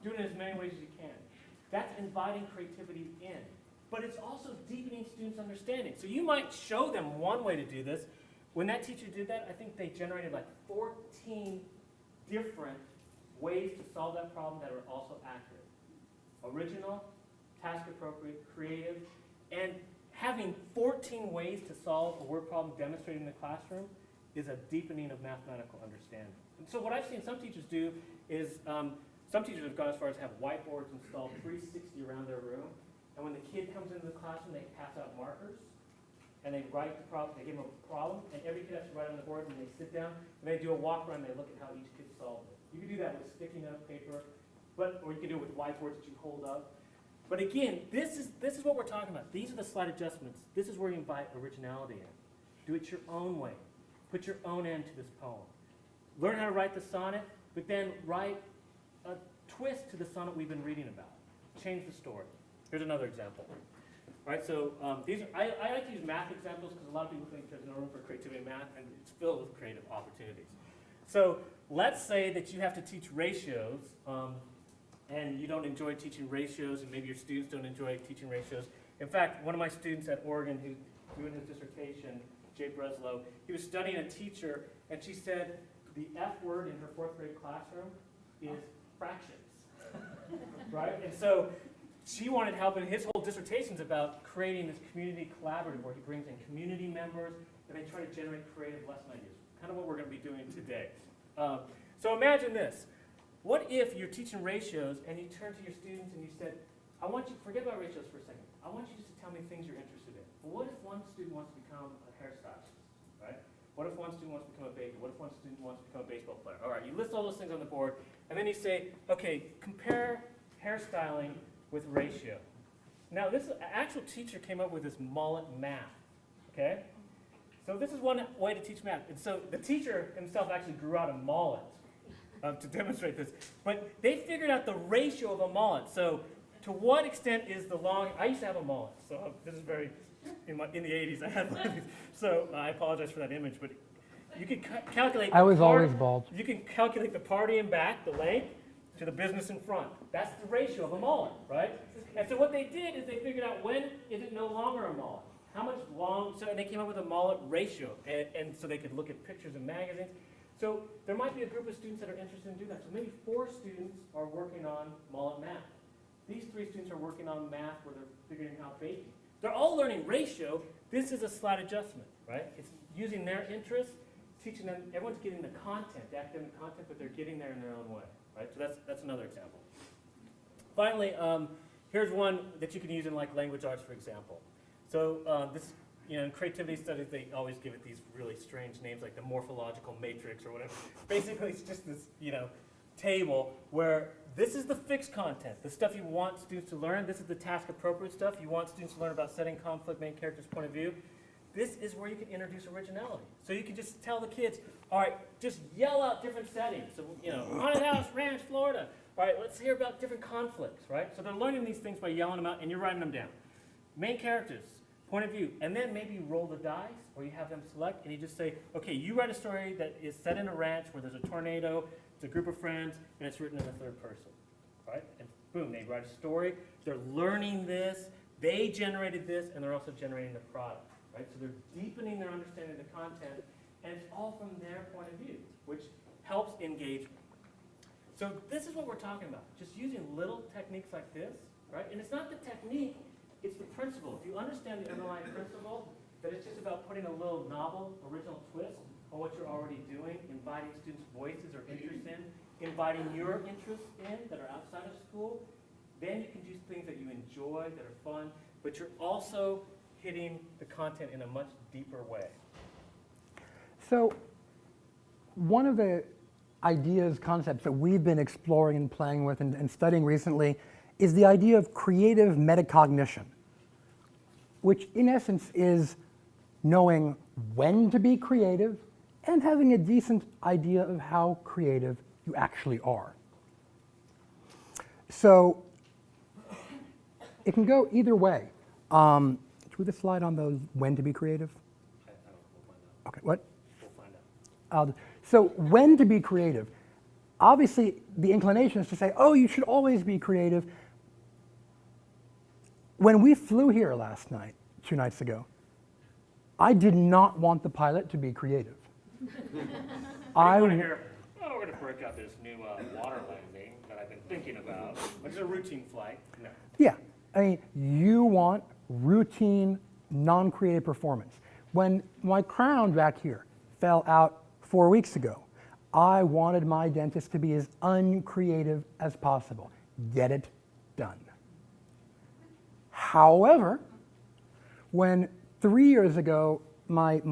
Do it in as many ways as you can. That's inviting creativity in. But it's also deepening students' understanding. So you might show them one way to do this. When that teacher did that, I think they generated like 14 different ways to solve that problem that are also accurate. Original, task appropriate, creative, and having 14 ways to solve a word problem demonstrated in the classroom is a deepening of mathematical understanding. And so what I've seen some teachers do is, some teachers have gone as far as have whiteboards installed 360 around their room, and when the kid comes into the classroom, they pass out markers, and they write the problem, they give them a problem, and every kid has to write on the board, and they sit down, and they do a walk around, and they look at how each kid solved it. You can do that with sticky note paper, or you can do it with whiteboards that you hold up. But again, this is what we're talking about. These are the slight adjustments. This is where you invite originality in. Do it your own way. Put your own end to this poem. Learn how to write the sonnet, but then write a twist to the sonnet we've been reading about. Change the story. Here's another example. All right, so I like to use math examples because a lot of people think there's no room for creativity in math, and it's filled with creative opportunities. So let's say that you have to teach ratios, and you don't enjoy teaching ratios, and maybe your students don't enjoy teaching ratios. In fact, one of my students at Oregon who's doing his dissertation, Jay Breslow, he was studying a teacher, and she said the F word in her 4th grade classroom is fractions, right? And so she wanted help, and his whole dissertation's about creating this community collaborative where he brings in community members, and they try to generate creative lesson ideas, kind of what we're going to be doing today. So imagine this. What if you're teaching ratios, and you turn to your students and you said, I want you, forget about ratios for a second, I want you just to tell me things you're interested in. Well, what if one student wants to become a hairstylist, right? What if one student wants to become a baker? What if one student wants to become a baseball player? All right, you list all those things on the board, and then you say, okay, compare hairstyling with ratio. Now, this actual teacher came up with this mullet math, okay? So this is one way to teach math. And so the teacher himself actually grew out a mullet to demonstrate this. But they figured out the ratio of a mullet. So to what extent is the long, I used to have a mullet, so this is very, in the 80s I had one of these. So I apologize for that image, but you can calculate. I was always bald. You can calculate the party in back, the length, to the business in front. That's the ratio of a mullet, right? And so what they did is they figured out when is it no longer a mullet. How much long, so they came up with a mullet ratio, and so they could look at pictures in magazines. So there might be a group of students that are interested in doing that. So maybe 4 students are working on mullet math. These 3 students are working on math where they're figuring out baking. They're all learning ratio. This is a slight adjustment, right? It's using their interests, teaching them, everyone's getting the content, the academic content, but they're getting there in their own way, right? So that's another example. Finally, here's one that you can use in like language arts, for example. So this, in creativity studies, they always give it these really strange names like the morphological matrix or whatever. Basically, it's just this, table where this is the fixed content, the stuff you want students to learn. This is the task-appropriate stuff. You want students to learn about setting conflict, main character's point of view. This is where you can introduce originality. So you can just tell the kids, all right, just yell out different settings. So, haunted house, ranch, Florida. All right, let's hear about different conflicts, right? So they're learning these things by yelling them out, and you're writing them down. Main characters, point of view, and then maybe you roll the dice, or you have them select, and you just say, okay, you write a story that is set in a ranch where there's a tornado, it's a group of friends, and it's written in the 3rd person, right? And boom, they write a story. They're learning this. They generated this, and they're also generating the product, right? So they're deepening their understanding of the content, and it's all from their point of view, which helps engagement. So this is what we're talking about, just using little techniques like this, right? And it's not the technique, it's the principle. If you understand the underlying principle, that it's just about putting a little novel, original twist on what you're already doing, inviting students' voices or interests in, inviting your interests in that are outside of school, then you can do things that you enjoy, that are fun, but you're also hitting the content in a much deeper way. So one of the ideas, concepts that we've been exploring and playing with and studying recently is the idea of creative metacognition, which in essence is knowing when to be creative and having a decent idea of how creative you actually are. So it can go either way. Should we just slide on those when to be creative? Okay, what? We'll find out. So when to be creative. obviously, the inclination is to say, oh, you should always be creative. When we flew here last night, 2 nights ago, I did not want the pilot to be creative. I want to hear, oh, we're going to break out this new water landing that I've been thinking about, which is a routine flight. No. Yeah, I mean, you want routine, non-creative performance. When my crown back here fell out 4 weeks ago, I wanted my dentist to be as uncreative as possible. Get it done. However, when 3 years ago, it must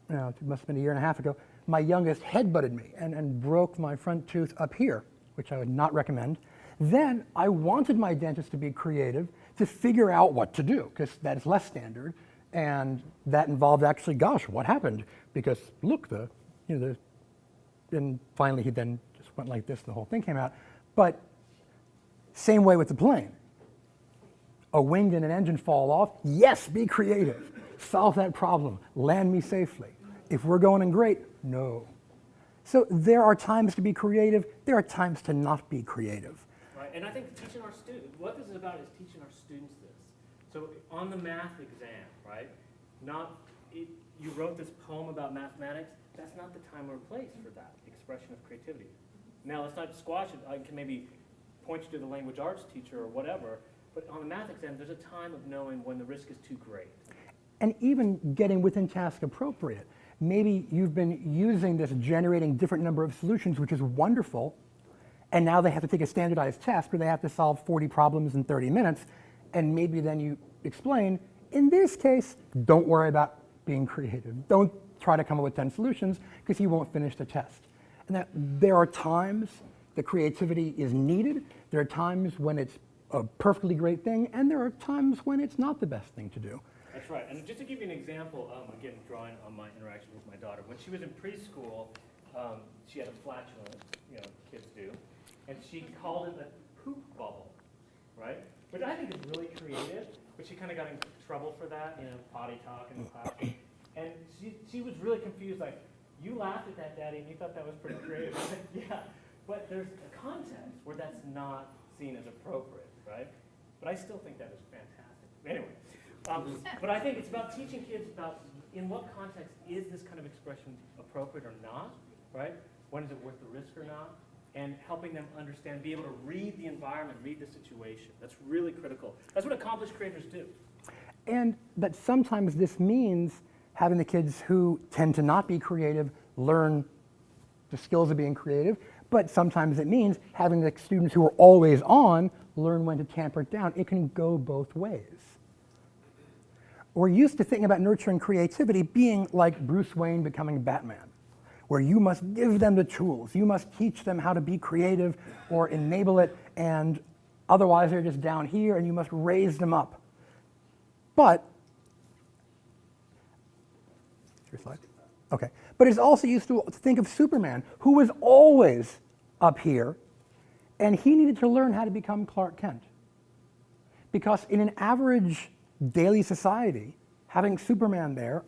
have been a year and a half ago, my youngest headbutted me and broke my front tooth up here, which I would not recommend, then I wanted my dentist to be creative to figure out what to do, because that is less standard, and that involved actually, gosh, what happened? Because look, and finally he then just went like this, the whole thing came out. But same way with the plane. A wing and an engine fall off, yes, be creative. Solve that problem, land me safely. If we're going in great, no. So there are times to be creative, there are times to not be creative. Right, and I think teaching our students, what this is about is teaching our students this. So on the math exam, right, you wrote this poem about mathematics, that's not the time or place for that expression of creativity. Now let's not squash it, I can maybe point you to the language arts teacher or whatever, but on the math exam, there's a time of knowing when the risk is too great. And even getting within task appropriate. Maybe you've been using this generating different number of solutions, which is wonderful, and now they have to take a standardized test where they have to solve 40 problems in 30 minutes, and maybe then you explain, in this case, don't worry about being creative. Don't try to come up with 10 solutions, because you won't finish the test. And that there are times the creativity is needed, there are times when it's a perfectly great thing, and there are times when it's not the best thing to do. That's right, and just to give you an example, again, drawing on my interaction with my daughter, when she was in preschool, she had a flatulence, kids do, and she called it a poop bubble, right? Which I think is really creative, but she kind of got in trouble for that, potty talk in the classroom. And she was really confused, like, you laughed at that, Daddy, and you thought that was pretty creative. I said, yeah, but there's a context where that's not seen as appropriate, right? But I still think that is fantastic. Anyway, but I think it's about teaching kids about in what context is this kind of expression appropriate or not, right? When is it worth the risk or not? And helping them understand, be able to read the environment, read the situation. That's really critical. That's what accomplished creators do. And that sometimes this means having the kids who tend to not be creative learn the skills of being creative, but sometimes it means having the students who are always on learn when to tamper it down. It can go both ways. We're used to thinking about nurturing creativity being like Bruce Wayne becoming Batman, where you must give them the tools, you must teach them how to be creative or enable it, and otherwise they're just down here and you must raise them up. But, your slide? Okay. But it's also used to think of Superman, who was always up here, and he needed to learn how to become Clark Kent. Because in an average daily society, having Superman there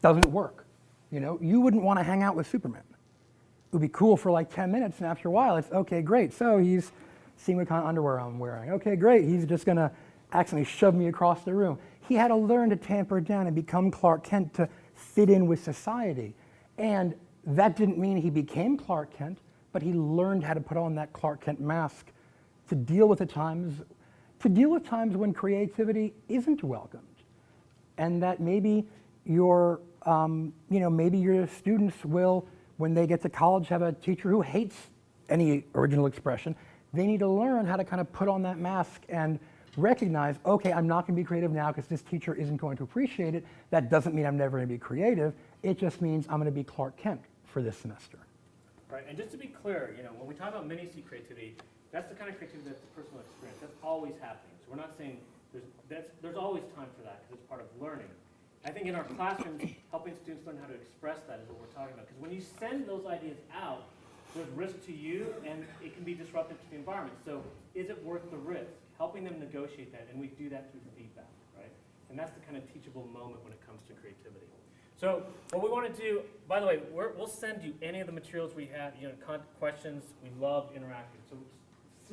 doesn't work. You wouldn't want to hang out with Superman. It would be cool for like 10 minutes, and after a while, it's okay, great. So he's seeing what kind of underwear I'm wearing. Okay, great. He's just going to accidentally shove me across the room. He had to learn to tamper it down and become Clark Kent to fit in with society. And that didn't mean he became Clark Kent, but he learned how to put on that Clark Kent mask to deal with the times when creativity isn't welcomed, and that maybe your students will, when they get to college, have a teacher who hates any original expression. They need to learn how to kind of put on that mask and recognize, okay, I'm not going to be creative now because this teacher isn't going to appreciate it. That doesn't mean I'm never going to be creative. It just means I'm going to be Clark Kent for this semester. Right, and just to be clear, when we talk about mini-C creativity, that's the kind of creativity that's the personal experience. That's always happening. So we're not saying there's always time for that because it's part of learning. I think in our classrooms, helping students learn how to express that is what we're talking about. Because when you send those ideas out, there's risk to you and it can be disruptive to the environment. So is it worth the risk? Helping them negotiate that, and we do that through feedback, right? And that's the kind of teachable moment when it comes to creativity. So what we want to do, by the way, we'll send you any of the materials we have, questions. We love interacting. So